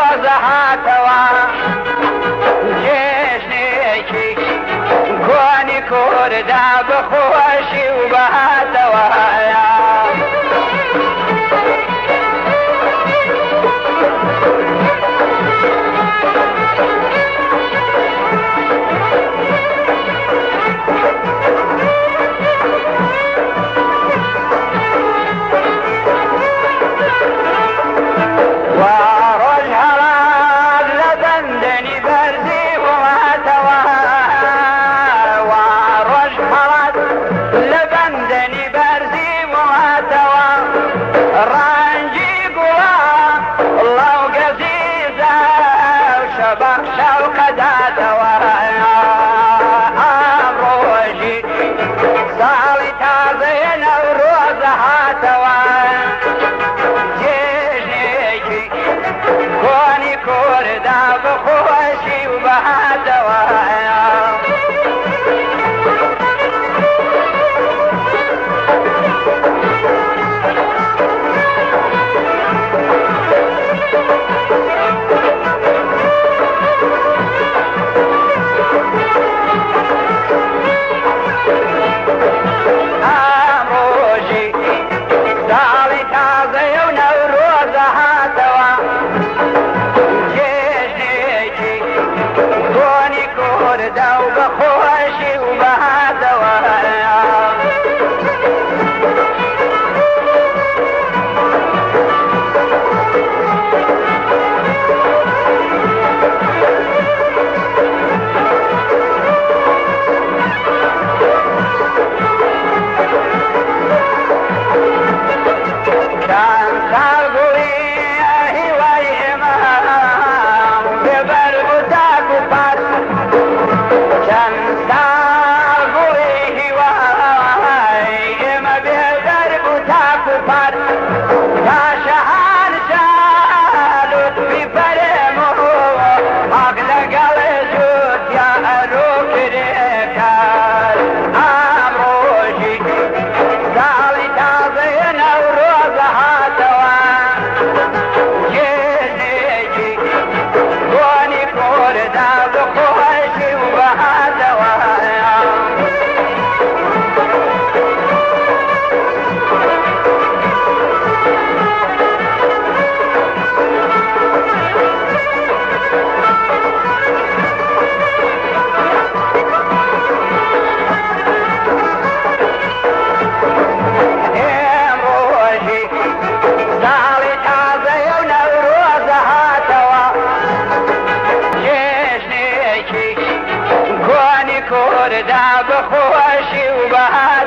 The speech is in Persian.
ڕۆژە هاتەوە جێژنێکی کۆنی کووردا بەخۆشی و بەهاتەوە بخشە و قەداتەوە ئەمڕۆژی ساڵی تازەیە نەورۆزە هاتەوە جێژنێکی کۆنی کووردا بەخۆشی و بەهاتەوە داو بخوشی و بهاتەوە چەند ساڵ گوڵی هیوای ئێمە بێبەر و تاک و پات چەند ساڵ گوڵی هیوای ئێمە بێبەر و تاک و پات تا شەهان شالوت بیفەرێم و حەق لەگەڵێ جوتیا ئەلو کرێکار ئەمڕۆژی ساڵی تازەیە نەورۆزە هاتەوە جێژنێکی کۆنی کووردا بەخۆشی و بەهاتەوە ئێمڕۆژی ساڵی تازەیە و نەورۆزە هاتەوە جێژنێکی کۆنی کووردا بەخۆشی و بەهاتەوە